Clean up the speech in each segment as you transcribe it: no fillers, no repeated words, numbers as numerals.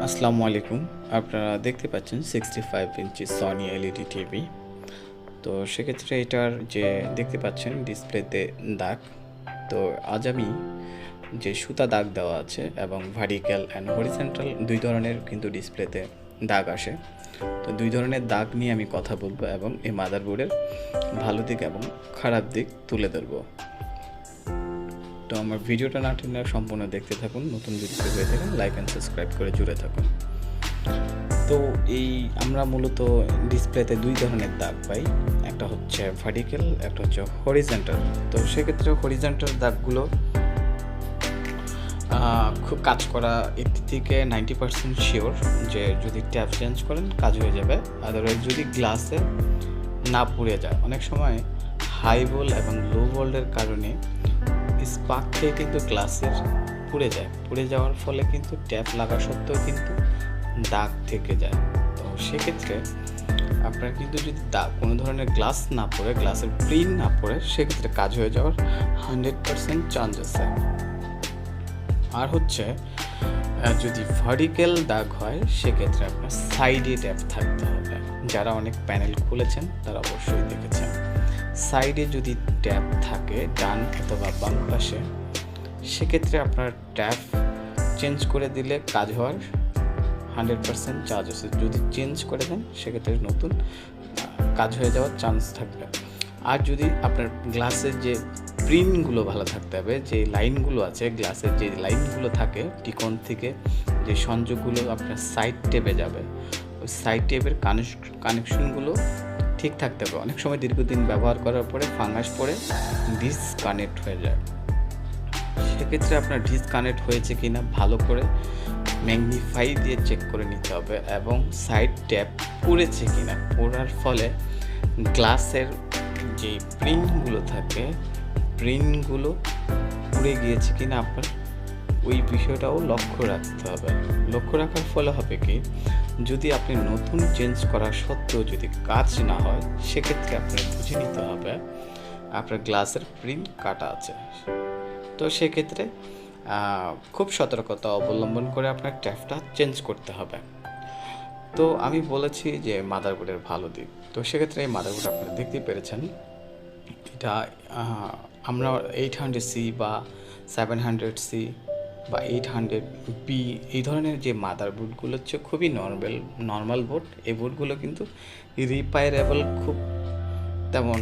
আসসালামু আলাইকুম। আপনারা দেখতে পাচ্ছেন 65 ইঞ্চি সনি এলইডি টিভি। তো সেক্ষেত্রে এটার যে দেখতে পাচ্ছেন ডিসপ্লেতে দাগ। তো আজ আমি যে সুতা দাগ দেওয়া আছে এবং ভার্টিক্যাল অ্যান্ড হরিজন্টাল দুই ধরনের কিন্তু ডিসপ্লেতে দাগ আসে। তো দুই ধরনের দাগ নিয়ে আমি কথা বলবো এবং এই মাদারবোর্ডের ভালো দিক এবং খারাপ দিক তুলে ধরবো। তো আমার ভিডিওটা না টেনে সম্পূর্ণ দেখতে থাকুন। নতুন যদি হয়ে থাকেন লাইক অ্যান্ড সাবস্ক্রাইব করে জুড়ে থাকুন। তো আমরা মূলত ডিসপ্লেতে দুই ধরনের দাগ পাই, একটা হচ্ছে ভার্টিক্যাল, একটা হচ্ছে হরিজন্টাল। তো সেক্ষেত্রে হরিজন্টাল দাগগুলো খুব কাজ করা 80 থেকে 90% শিওর যে যদি ট্যাপ চেঞ্জ করেন কাজ হয়ে যাবে। আদারওয়াইজ যদি গ্লাসে না পুড়ে যায়, অনেক সময় হাই ভোল্ট এবং লো ভোল্টের কারণে স্পার্ক খেয়ে কিন্তু গ্লাসের পুড়ে যাওয়ার ফলে কিন্তু ট্যাপ লাগা সত্ত্বেও কিন্তু দাগ থেকে যায়। তো সেক্ষেত্রে আপনার কিন্তু যদি কোনো ধরনের গ্লাস না পড়ে, গ্লাসের প্রিন্ট না পড়ে, সেক্ষেত্রে কাজ হয়ে যাওয়ার 100% চান্স আছে। আর হচ্ছে যদি ভার্টিক্যাল দাগ হয় সেক্ষেত্রে আপনার সাইডে ট্যাপ থাকতে হবে। যারা অনেক প্যানেল খুলেছেন তারা অবশ্যই দেখেছেন, সাইডে যদি ট্যাপ থাকে ডান অথবা বাম পাশে, সেক্ষেত্রে আপনার ট্যাপ চেঞ্জ করে দিলে কাজ হওয়ার 100% চান্স আছে। যদি চেঞ্জ করে দেন সেক্ষেত্রে নতুন কাজ হয়ে যাওয়ার চান্স থাকবে। আর যদি আপনার গ্লাসের যে প্রিন্টগুলো ভালো থাকতে হবে, যে লাইনগুলো আছে গ্লাসের, যে লাইনগুলো থাকে টিকন থেকে যে সংযোগগুলো আপনার সাইড টেপে যাবে, ওই সাইড টেপের কানেকশনগুলো ঠিক থাকতে হবে। অনেক সময় দীর্ঘদিন ব্যবহার করার পরে ফাঙ্গাস পড়ে ডিসকানেক্ট হয়ে যায়। সেক্ষেত্রে আপনার ডিসকানেক্ট হয়েছে কিনা ভালো করে ম্যাগনিফাই দিয়ে চেক করে নিতে হবে এবং সাইড ট্যাপ পুড়েছে কিনা, পোড়ার ফলে গ্লাসের যে প্রিন্টগুলো থাকে প্রিন্টগুলো পুড়ে গিয়েছে কিনা আপনার ওই বিষয়টাও লক্ষ্য রাখতে হবে। লক্ষ্য রাখার ফলে হবে কি, যদি আপনি নতুন চেঞ্জ করা সত্ত্বেও যদি কাজ না হয়, সেক্ষেত্রে আপনার বুঝে নিতে হবে আপনার গ্লাসের প্রিন্ট কাটা আছে। তো সেক্ষেত্রে খুব সতর্কতা অবলম্বন করে আপনার ট্যাপটা চেঞ্জ করতে হবে। তো আমি বলেছি যে মাদারবোর্ডের ভালো দিক। তো সেক্ষেত্রে এই মাদারবোর্ড আপনারা দেখতেই পেরেছেন, এটা আমরা 800C বা 700C বা 800B এই ধরনের যে মাদারবোর্ডগুলো হচ্ছে খুবই নর্মাল বোর্ড। এই বোর্ডগুলো কিন্তু রিপায়ারেবল খুব তেমন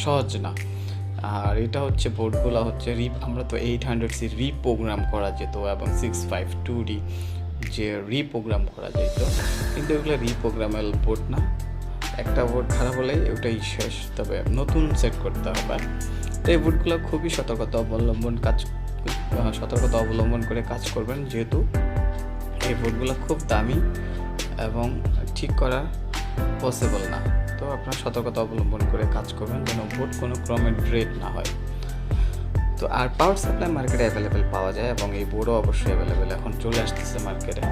সহজ না। আর এটা হচ্ছে বোর্ডগুলো হচ্ছে আমরা তো 800C রিপ্রোগ্রাম করা যেত এবং 652D যে রিপ্রোগ্রাম করা যেত, কিন্তু এগুলো রিপ্রোগ্রামেবল বোর্ড না। একটা বোর্ড খারাপ হলেই ওটাই শেষ, তবে নতুন সেট করতে হবে। তো এই বোর্ডগুলো খুবই সতর্কতা অবলম্বন করে কাজ করবেন, যেহেতু এই বোর্ডগুলো খুব দামি এবং ঠিক করা পসিবল না। তো আপনার সতর্কতা অবলম্বন করে কাজ করবেন যেন বোর্ড কোনো ক্রমে ড্রেড না হয়। তো আর পাওয়ার সাপ্লাই মার্কেটে অ্যাভেলেবেল পাওয়া যায় এবং এই বোর্ডও অবশ্যই অ্যাভেলেবেল এখন চলে আসতেছে মার্কেটে।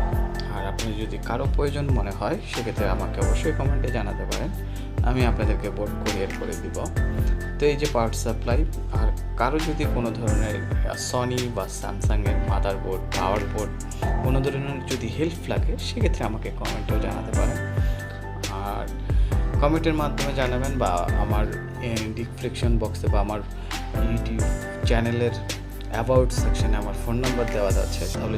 আর আপনি যদি কারো প্রয়োজন মনে হয় সেক্ষেত্রে আমাকে অবশ্যই কমেন্টে জানাতে পারেন, আমি আপনাদেরকে বোর্ড কুরিয়ার করে দিব। তো এই যে পাওয়ার সাপ্লাই, আর কারো যদি কোনো ধরনের সনি বা স্যামসাংয়ের মাদারবোর্ড, পাওয়ার বোর্ড কোনো ধরনের যদি হেল্প লাগে সেক্ষেত্রে আমাকে কমেন্টেও জানাতে পারেন। আর কমেন্টের মাধ্যমে জানাবেন বা আমার ডিসক্রিপশন বক্সে বা আমার ইউটিউব চ্যানেলের অ্যাবাউট সেকশনে আমার ফোন নাম্বার দেওয়া আছে, তাহলে